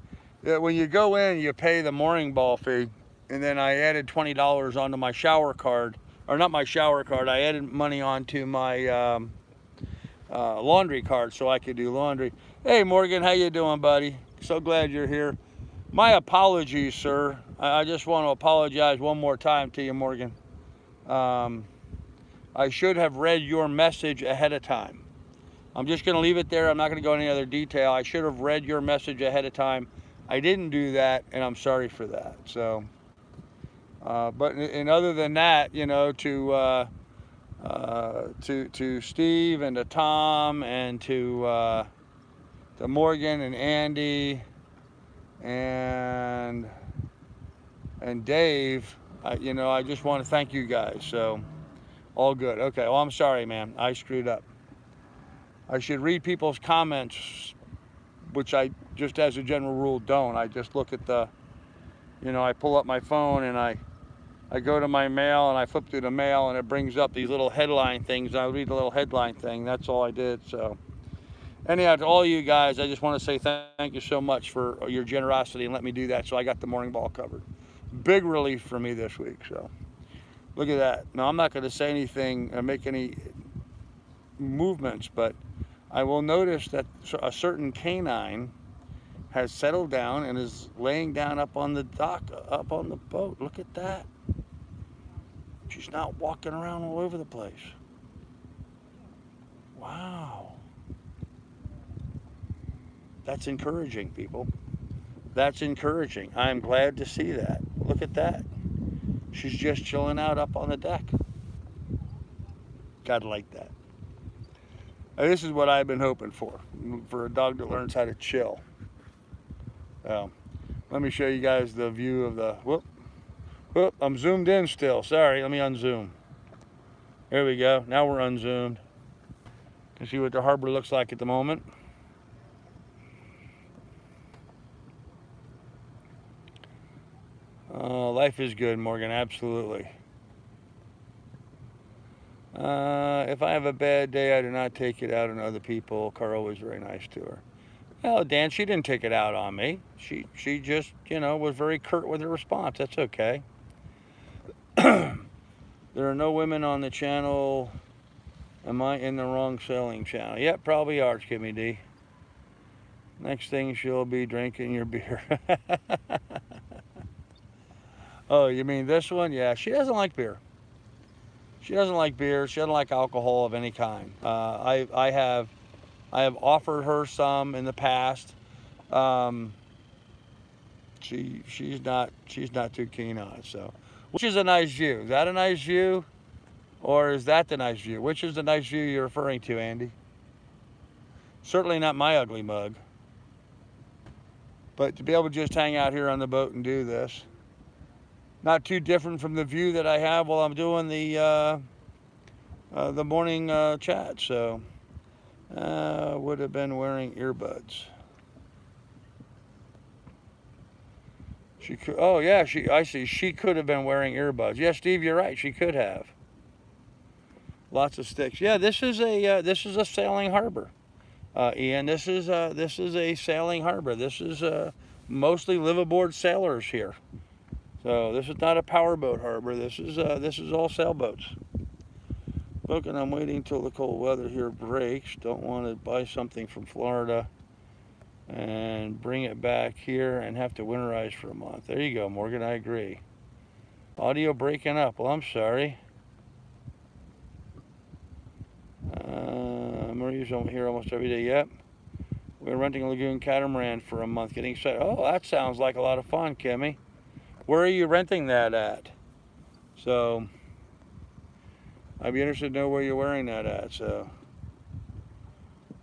When you go in, you pay the mooring ball fee, and then I added $20 onto my shower card, or not my shower card, I added money onto my laundry card so I could do laundry. Hey Morgan, how you doing, buddy? So glad you're here. My apologies, sir. I just want to apologize one more time to you, Morgan. I should have read your message ahead of time. I'm just going to leave it there. I'm not going to go into any other detail. I should have read your message ahead of time. I didn't do that, and I'm sorry for that. So, but other than that, you know, to Steve and to Tom and to Morgan and Andy and Dave, you know, I just want to thank you guys. So, all good. Okay, well, I'm sorry, man. I screwed up. I should read people's comments, which I just as a general rule don't. I just look at the, you know, I pull up my phone and I go to my mail and I flip through the mail and it brings up these little headline things. I read the little headline thing. That's all I did. So anyhow, to all you guys, I just want to say thank you so much for your generosity and let me do that. So I got the mooring ball covered. Big relief for me this week. So look at that. Now I'm not going to say anything or make any movements, but I will notice that a certain canine has settled down and is laying down up on the dock, up on the boat. Look at that. She's not walking around all over the place. Wow. That's encouraging, people. That's encouraging. I'm glad to see that. Look at that. She's just chilling out up on the deck. Gotta like that. Now, this is what I've been hoping for a dog that learns how to chill. Let me show you guys the view of the, whoop, I'm zoomed in still. Sorry, let me unzoom. There we go. Now we're unzoomed. You can see what the harbor looks like at the moment. Life is good, Morgan, absolutely. If I have a bad day, I do not take it out on other people. Carl was very nice to her. Well, Dan, she didn't take it out on me. She just, you know, was very curt with her response. That's okay. There are no women on the channel. Am I in the wrong selling channel? Yep, probably are, Kimmy D. Next thing she'll be drinking your beer. Oh, you mean this one? Yeah, she doesn't like beer. She doesn't like beer. She doesn't like alcohol of any kind. I have offered her some in the past. She's not too keen on it. So, which is a nice view? Is that a nice view, or is that the nice view? Which is the nice view you're referring to, Andy? Certainly not my ugly mug. But to be able to just hang out here on the boat and do this. Not too different from the view that I have while I'm doing the morning chat. So, would have been wearing earbuds. She could. Oh yeah, I see. She could have been wearing earbuds. Yeah, Steve, you're right. She could have. Lots of sticks. Yeah, this is a sailing harbor. Ian, this is a sailing harbor. This is mostly liveaboard sailors here. So this is not a powerboat harbor. This is all sailboats. Look, and I'm waiting till the cold weather here breaks. Don't want to buy something from Florida and bring it back here and have to winterize for a month. There you go, Morgan. I agree. Audio breaking up. Well, I'm sorry. Marie's here almost every day. Yep. We're renting a lagoon catamaran for a month, getting set. Oh, that sounds like a lot of fun, Kimmy. Where are you renting that at? So, I'd be interested to know where you're wearing that at. So,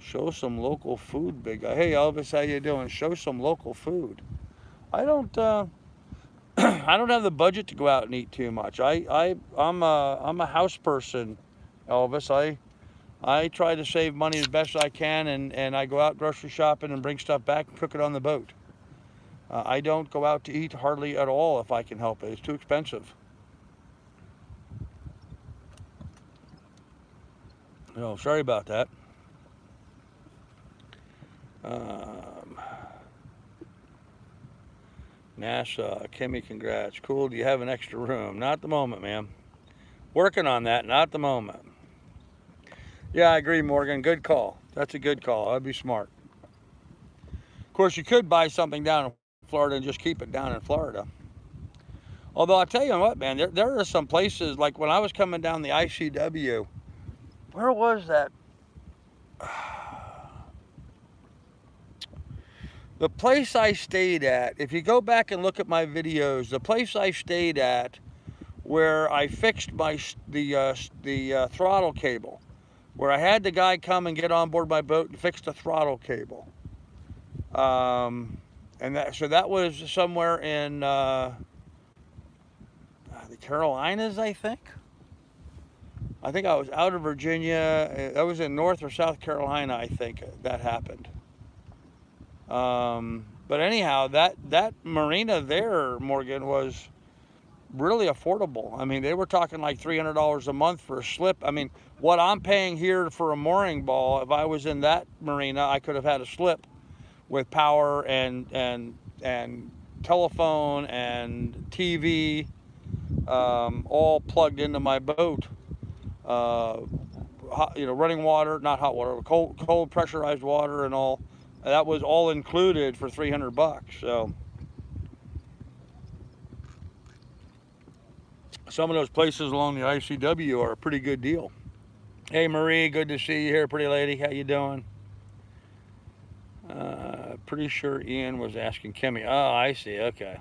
show some local food, big guy. Hey, Elvis, how you doing? Show some local food. I don't I don't have the budget to go out and eat too much. I'm a house person, Elvis. I try to save money as best I can, and I go out grocery shopping and bring stuff back and cook it on the boat. I don't go out to eat hardly at all if I can help it. It's too expensive. Oh, sorry about that. NASA, Kimmy, congrats. Cool, do you have an extra room? Not at the moment, ma'am. Working on that, not at the moment. Yeah, I agree, Morgan. Good call. That's a good call. That'd be smart. Of course, you could buy something down in Florida and just keep it down in Florida. Although I'll tell you what, man, there are some places, like when I was coming down the ICW, where was that? The place I stayed at, if you go back and look at my videos, the place I stayed at where I fixed the throttle cable, where I had the guy come and get on board my boat and fix the throttle cable. And that was somewhere in the Carolinas, I think. I think I was out of Virginia. That was in North or South Carolina, I think that happened. But anyhow, that marina there, Morgan, was really affordable. I mean, they were talking like $300 a month for a slip. I mean, what I'm paying here for a mooring ball, if I was in that marina, I could have had a slip with power and telephone and TV all plugged into my boat. hot, running water, not hot water, cold pressurized water and all. That was all included for $300. So some of those places along the ICW are a pretty good deal. Hey Marie, good to see you here, pretty lady. How you doing? Pretty sure Ian was asking Kimmy. Oh, I see. Okay.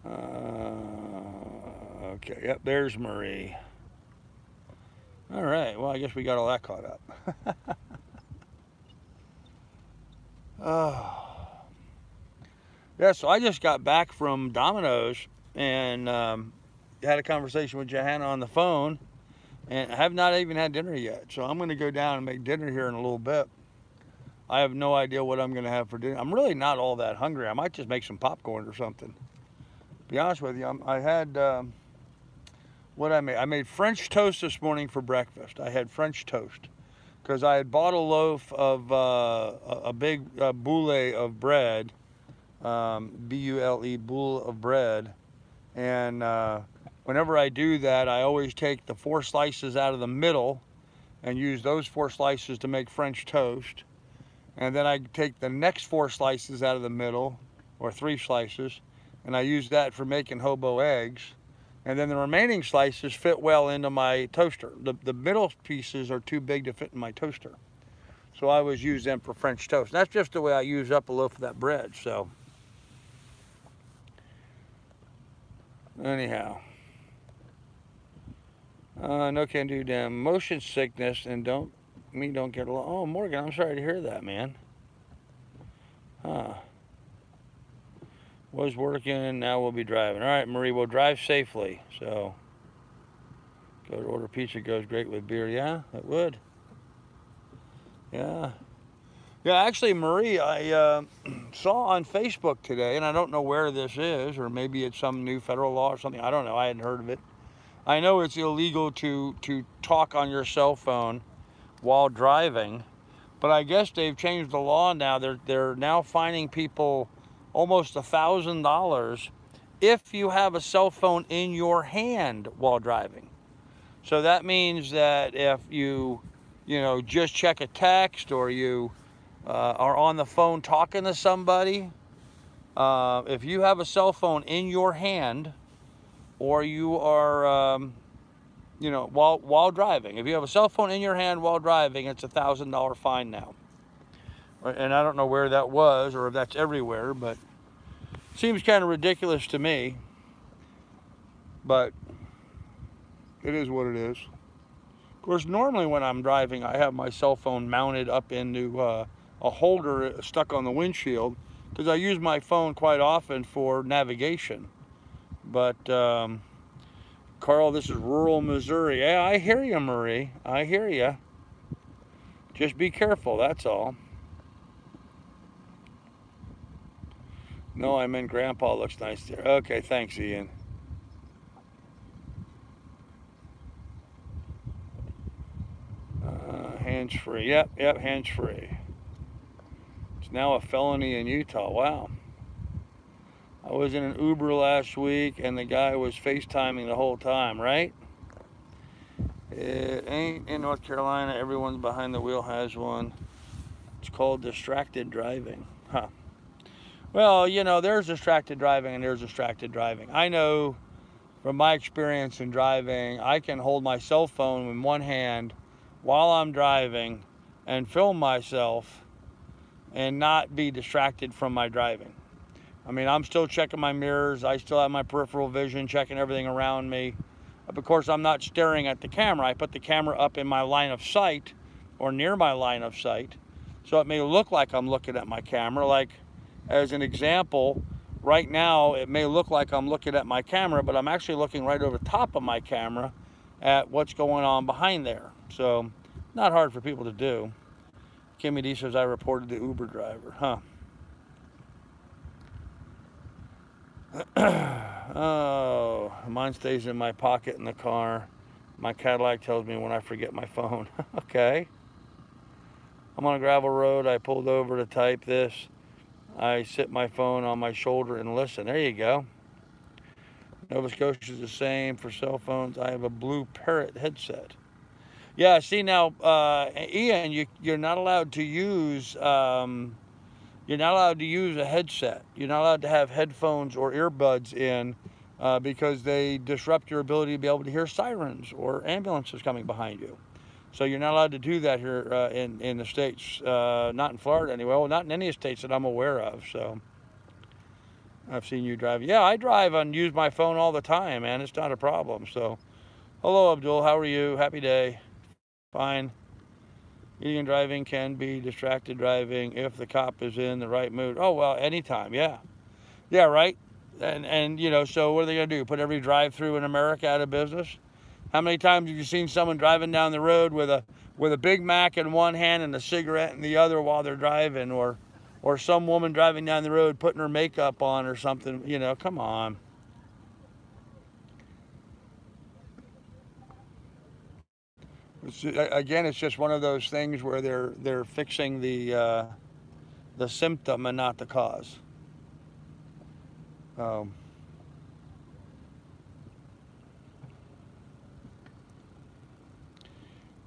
Okay. Yep. There's Marie. All right. Well, I guess we got all that caught up. Yeah. So I just got back from Dominoes and had a conversation with Johanna on the phone, and I have not even had dinner yet. So I'm going to go down and make dinner here in a little bit. I have no idea what I'm going to have for dinner. I'm really not all that hungry. I might just make some popcorn or something. To be honest with you, I had, what I made? I made French toast this morning for breakfast. I had French toast because I had bought a loaf of, a big boule of bread, B-U-L-E, boule of bread. And whenever I do that, I always take the 4 slices out of the middle and use those 4 slices to make French toast. And then I take the next 4 slices out of the middle, or 3 slices, and I use that for making hobo eggs. And then the remaining slices fit well into my toaster. The middle pieces are too big to fit in my toaster. So I always use them for French toast. And that's just the way I use up a loaf of that bread, so. Anyhow. No can do damn motion sickness and don't get along. Oh, Morgan, I'm sorry to hear that, man. Huh. Was working, now we'll be driving. All right, Marie, we'll drive safely. So, go to order pizza goes great with beer. Yeah, it would. Yeah. Yeah, actually, Marie, I saw on Facebook today, and I don't know where this is, or maybe it's some new federal law or something. I don't know. I hadn't heard of it. I know it's illegal to talk on your cell phone while driving, but I guess they've changed the law now. They're now fining people almost $1,000 if you have a cell phone in your hand while driving. So that means that if you just check a text, or you are on the phone talking to somebody, if you have a cell phone in your hand, or you are while driving. If you have a cell phone in your hand while driving, it's a $1,000 fine now. And I don't know where that was, or if that's everywhere, but it seems kind of ridiculous to me. But it is what it is. Of course, normally when I'm driving, I have my cell phone mounted up into a holder stuck on the windshield, because I use my phone quite often for navigation. But Carl, this is rural Missouri. Yeah, I hear you, Marie. I hear you. Just be careful, that's all. No, I meant Grandpa looks nice there. Okay, thanks, Ian. Hands-free. Yep, hands-free. It's now a felony in Utah. Wow. I was in an Uber last week, and the guy was FaceTiming the whole time, right? It ain't in North Carolina. Everyone's behind the wheel has one. It's called distracted driving. Huh. Well, there's distracted driving and there's distracted driving. I know from my experience in driving, I can hold my cell phone in one hand while I'm driving and film myself and not be distracted from my driving. I mean, I'm still checking my mirrors. I still have my peripheral vision, checking everything around me. Of course, I'm not staring at the camera. I put the camera up in my line of sight, or near my line of sight, so it may look like I'm looking at my camera. Like, as an example, right now, it may look like I'm looking at my camera, but I'm actually looking right over the top of my camera at what's going on behind there. So, not hard for people to do. Kimmy D says, I reported the Uber driver. Huh. Oh, mine stays in my pocket in the car. My Cadillac tells me when I forget my phone. Okay. I'm on a gravel road. I pulled over to type this. I sit my phone on my shoulder and listen. There you go. Nova Scotia is the same for cell phones. I have a Blue Parrot headset. Yeah, see now, Ian, you're not allowed to use you're not allowed to use a headset. You're not allowed to have headphones or earbuds in because they disrupt your ability to be able to hear sirens or ambulances coming behind you. So you're not allowed to do that here in the States, not in Florida anyway. Well, not in any states that I'm aware of. So I've seen you drive. Yeah, I drive and use my phone all the time, man. It's not a problem. So hello, Abdul. How are you? Happy day. Fine. Eating and driving can be distracted driving if the cop is in the right mood. Oh, well, anytime, yeah. Yeah, right? And you know, so what are they going to do? Put every drive-through in America out of business? How many times have you seen someone driving down the road with a Big Mac in one hand and a cigarette in the other while they're driving? Or some woman driving down the road putting her makeup on or something? You know, come on. Again, it's just one of those things where they're fixing the symptom and not the cause.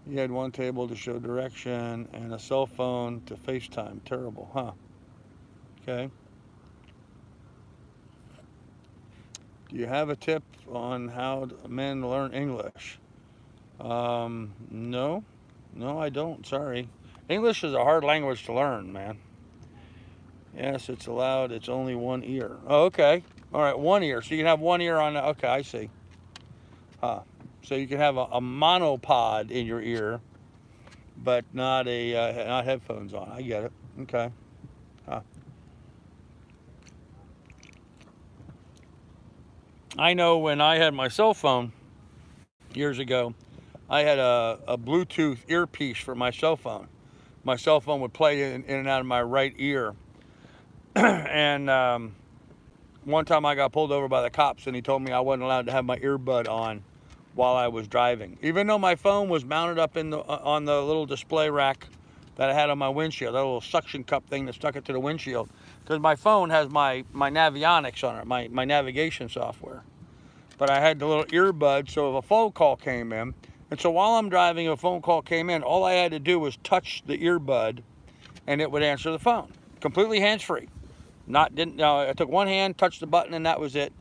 He had one table to show direction and a cell phone to FaceTime. Terrible, huh? Okay. Do you have a tip on how men learn English? No, I don't. Sorry. English is a hard language to learn, man. Yes, it's allowed. It's only one ear. Oh, okay. All right, one ear. So you can have one ear on. Okay, I see. So you can have a monopod in your ear, but not not headphones on. I get it. Okay. I know when I had my cell phone years ago, I had a Bluetooth earpiece for my cell phone. My cell phone would play in and out of my right ear. And one time I got pulled over by the cops and he told me I wasn't allowed to have my earbud on while I was driving. Even though my phone was mounted up in on the little display rack that I had on my windshield, that little suction cup thing that stuck it to the windshield. Because my phone has my navionics on it, my navigation software. But I had the little earbud, so if a phone call came in, and so while I'm driving, a phone call came in, all I had to do was touch the earbud and it would answer the phone. Completely hands-free. I took one hand, touched the button, and that was it.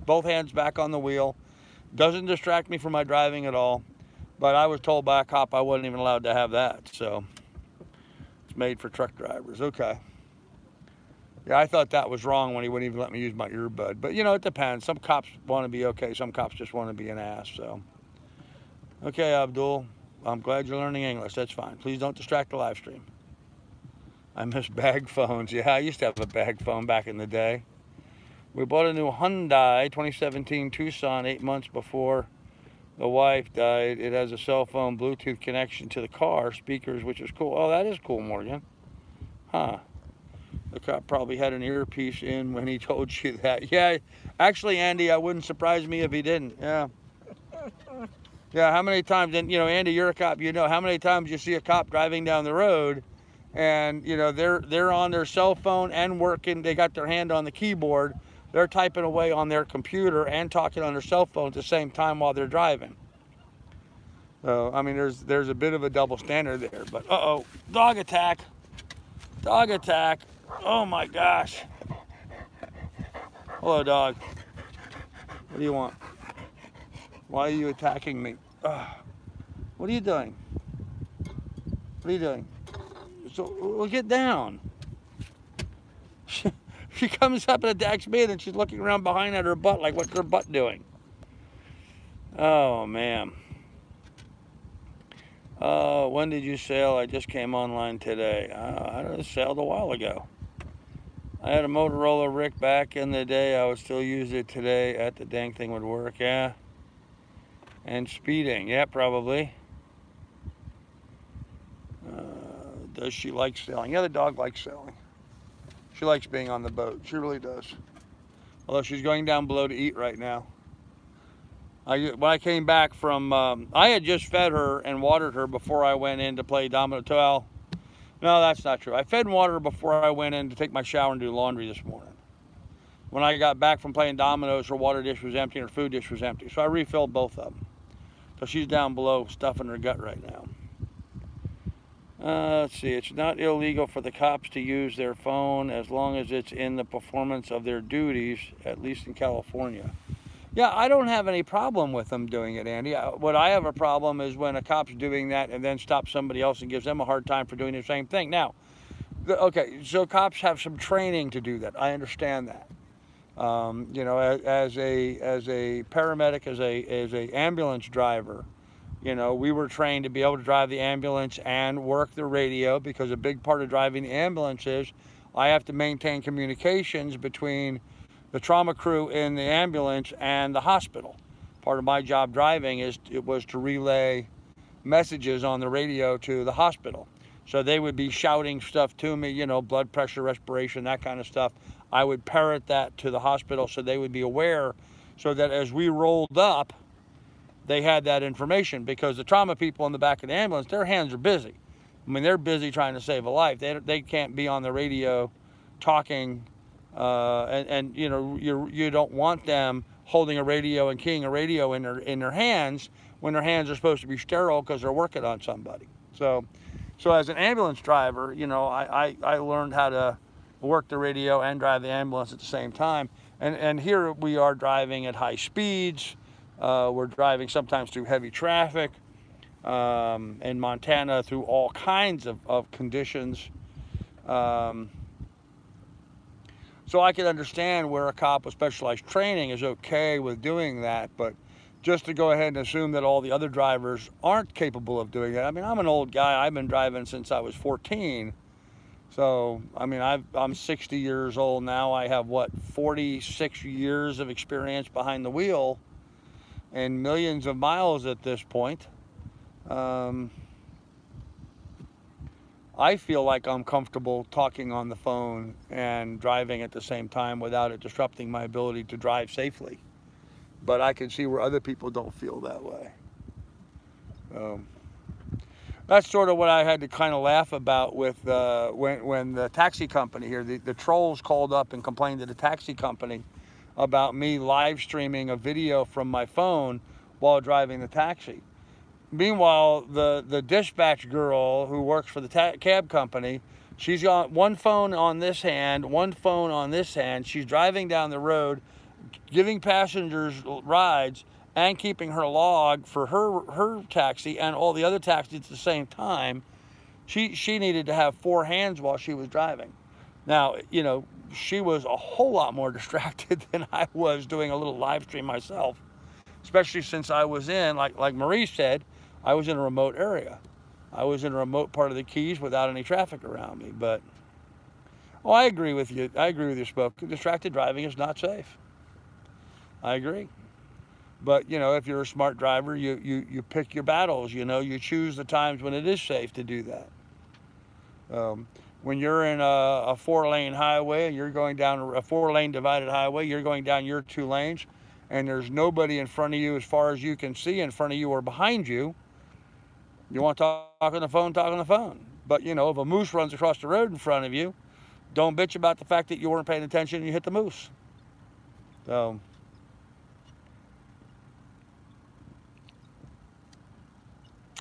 Both hands back on the wheel. Doesn't distract me from my driving at all. But I was told by a cop I wasn't even allowed to have that. So it's made for truck drivers. Okay. Yeah, I thought that was wrong when he wouldn't even let me use my earbud. But, you know, it depends. Some cops want to be okay. Some cops just want to be an ass. So, okay, Abdul. I'm glad you're learning English. That's fine. Please don't distract the live stream. I miss bag phones. Yeah, I used to have a bag phone back in the day. We bought a new Hyundai 2017 Tucson 8 months before the wife died. It has a cell phone Bluetooth connection to the car, speakers, which is cool. Oh, that is cool, Morgan. Huh. The cop probably had an earpiece in when he told you that. Yeah, actually, Andy, I wouldn't surprise me if he didn't. Yeah. Yeah, how many times, and you know, Andy, you're a cop, you know, how many times you see a cop driving down the road and, you know, they're on their cell phone and working, they got their hand on the keyboard, they're typing away on their computer and talking on their cell phone at the same time while they're driving. So, I mean, there's a bit of a double standard there, but uh-oh, dog attack. Dog attack. Oh my gosh. Hello, dog. What do you want? Why are you attacking me? What are you doing? What are you doing? So, well, get down. She comes up and attacks me, and then she's looking around behind at her butt like, what's her butt doing? Oh, man. When did you sail? I just came online today. I sailed a while ago. I had a Motorola Rick back in the day. I would still use it today. At the dang thing would work, yeah. And speeding, yeah, probably. Does she like sailing? Yeah, the dog likes sailing. She likes being on the boat. She really does. Although she's going down below to eat right now. When I came back from, I had just fed her and watered her before I went in to play Dominoes. Well, no, that's not true. I fed and watered her before I went in to take my shower and do laundry this morning. when I got back from playing Dominoes, her water dish was empty and her food dish was empty. So I refilled both of them. So she's down below stuffing her gut right now. Let's see, it's not illegal for the cops to use their phone as long as it's in the performance of their duties, at least in California. Yeah, I don't have any problem with them doing it, Andy. What I have a problem is when a cop's doing that and then stops somebody else and gives them a hard time for doing the same thing. Now, okay, so cops have some training to do that. I understand that. You know, as a paramedic, as a ambulance driver, you know, we were trained to be able to drive the ambulance and work the radio, because a big part of driving the ambulance is I have to maintain communications between the trauma crew in the ambulance and the hospital. Part of my job driving was to relay messages on the radio to the hospital. So they would be shouting stuff to me, you know, blood pressure, respiration, that kind of stuff. I would parrot that to the hospital so they would be aware, so that as we rolled up, they had that information, because the trauma people in the back of the ambulance, their hands are busy. I mean, they're busy trying to save a life. They can't be on the radio talking, and you know, you don't want them holding a radio and keying a radio in their hands when their hands are supposed to be sterile because they're working on somebody. So as an ambulance driver, you know, I learned how to work the radio and drive the ambulance at the same time. And here we are driving at high speeds. We're driving sometimes through heavy traffic, in Montana, through all kinds of conditions. So I can understand where a cop with specialized training is okay with doing that, but just to go ahead and assume that all the other drivers aren't capable of doing that. I mean, I'm an old guy. I've been driving since I was 14. So, I mean, I'm 60 years old now. I have, what, 46 years of experience behind the wheel and millions of miles at this point. I feel like I'm comfortable talking on the phone and driving at the same time without it disrupting my ability to drive safely. But I can see where other people don't feel that way. That's sort of what I had to kind of laugh about with when the taxi company here, the trolls called up and complained to the taxi company about me live streaming a video from my phone while driving the taxi. Meanwhile, the dispatch girl who works for the cab company, she's got one phone on this hand, one phone on this hand. She's driving down the road, giving passengers rides and keeping her log for her taxi and all the other taxis at the same time. She needed to have 4 hands while she was driving. Now, you know, she was a whole lot more distracted than I was doing a little live stream myself, especially since I was in, like Marie said, I was in a remote area. I was in a remote part of the Keys without any traffic around me. But, oh, I agree with you. I agree with you, Spoke. Distracted driving is not safe. I agree. But, you know, if you're a smart driver, you pick your battles, you know, you choose the times when it is safe to do that. When you're in a 4-lane highway, you're going down a 4-lane divided highway, you're going down your 2 lanes, and there's nobody in front of you as far as you can see in front of you or behind you. You want to talk on the phone, talk on the phone. But, you know, if a moose runs across the road in front of you, don't bitch about the fact that you weren't paying attention and you hit the moose. So,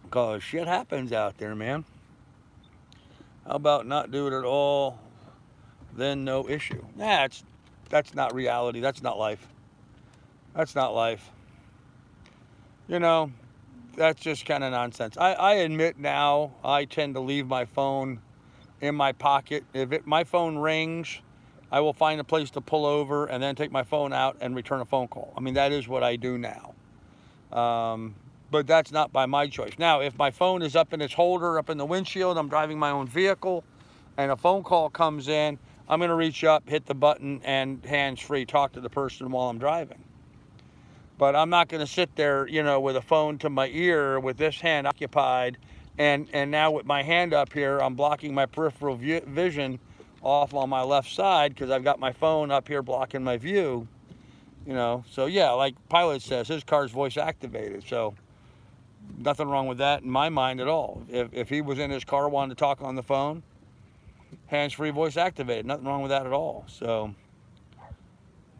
because shit happens out there, man. How about not do it at all, then no issue? Nah, that's not reality. That's not life. That's not life. You know, that's just kind of nonsense. I admit now I tend to leave my phone in my pocket. If my phone rings, I will find a place to pull over and then take my phone out and return a phone call. I mean, that is what I do now. But that's not by my choice. Now, if my phone is up in its holder, up in the windshield, I'm driving my own vehicle, and a phone call comes in, I'm going to reach up, hit the button, and hands-free talk to the person while I'm driving. But I'm not going to sit there, you know, with a phone to my ear with this hand occupied, and now with my hand up here, I'm blocking my peripheral vision off on my left side because I've got my phone up here blocking my view, you know. So, yeah, like Pilot says, his car's voice activated, so nothing wrong with that in my mind at all. If he was in his car wanting to talk on the phone, hands-free voice activated, nothing wrong with that at all. So,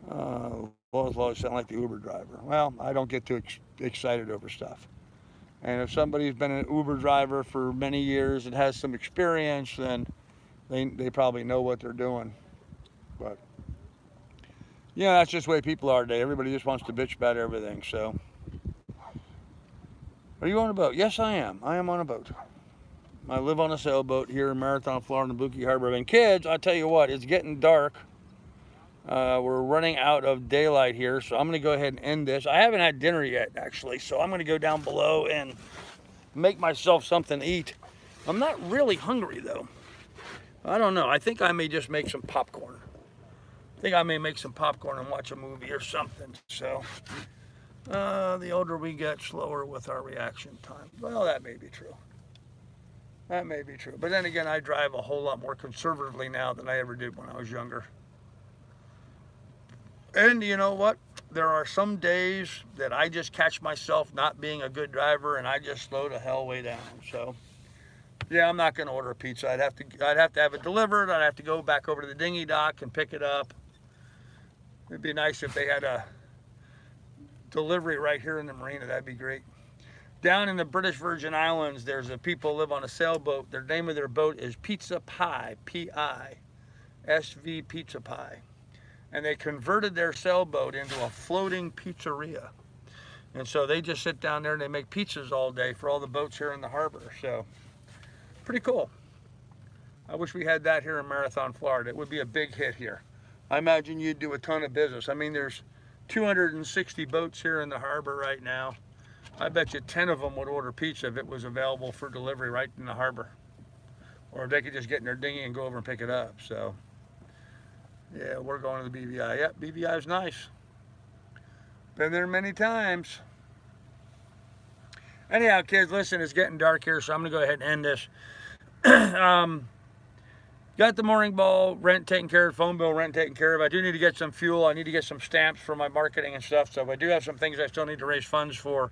Low sound like the Uber driver. Well, I don't get too excited over stuff. And if somebody's been an Uber driver for many years and has some experience, then they probably know what they're doing. But yeah, that's just the way people are today. Everybody just wants to bitch about everything. So, are you on a boat? Yes, I am. I am on a boat. I live on a sailboat here in Marathon, Florida, in Buki Harbor. And kids, I tell you what, it's getting dark. We're running out of daylight here, so I'm going to go ahead and end this. I haven't had dinner yet, actually, so I'm going to go down below and make myself something to eat. I'm not really hungry, though. I don't know. I think I may just make some popcorn. I think I may make some popcorn and watch a movie or something. So, the older we get, slower with our reaction time. Well, that may be true. That may be true. But then again, I drive a whole lot more conservatively now than I ever did when I was younger. And you know what? There are some days that I just catch myself not being a good driver and I just slow the hell way down. So, yeah, I'm not going to order a pizza. I'd have to have it delivered. I'd have to go back over to the dinghy dock and pick it up. It'd be nice if they had a delivery right here in the marina. That'd be great. Down in the British Virgin Islands, there's a people live on a sailboat. Their name of their boat is Pizza Pie, P-I-S-V Pizza Pie. And they converted their sailboat into a floating pizzeria. And so they just sit down there and they make pizzas all day for all the boats here in the harbor. So, pretty cool. I wish we had that here in Marathon, Florida. It would be a big hit here. I imagine you'd do a ton of business. I mean, there's 260 boats here in the harbor right now. I bet you 10 of them would order pizza if it was available for delivery right in the harbor. Or if they could just get in their dinghy and go over and pick it up. So, yeah, we're going to the BVI. Yep, BVI is nice. Been there many times. Anyhow, kids, listen, it's getting dark here, so I'm going to go ahead and end this. Got the mooring ball rent taken care of, phone bill rent taken care of. I do need to get some fuel. I need to get some stamps for my marketing and stuff. So I do have some things I still need to raise funds for,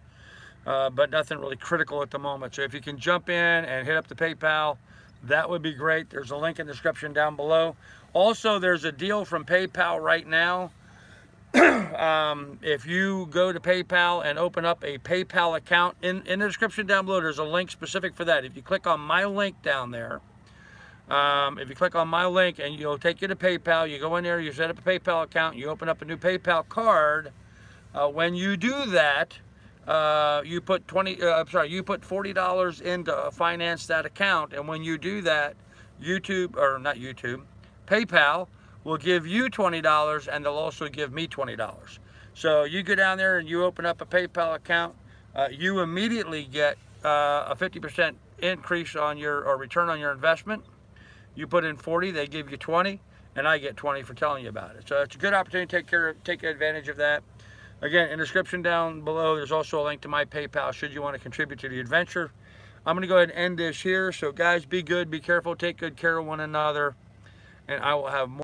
but nothing really critical at the moment. So if you can jump in and hit up the PayPal, that would be great. There's a link in the description down below. Also, there's a deal from PayPal right now. If you go to PayPal and open up a PayPal account, in the description down below, there's a link specific for that. If you click on my link down there, if you click on my link and you'll take you to PayPal, you go in there, you set up a PayPal account, you open up a new PayPal card. When you do that, you put $40 in to finance that account, and when you do that, PayPal will give you $20 and they'll also give me $20. So you go down there and you open up a PayPal account, you immediately get a 50% increase on your, or return on your investment. You put in 40, they give you 20, and I get 20 for telling you about it. So it's a good opportunity to take advantage of that. Again, in the description down below, there's also a link to my PayPal should you want to contribute to the adventure. I'm going to go ahead and end this here. So guys, be good, be careful, take good care of one another, and I will have more.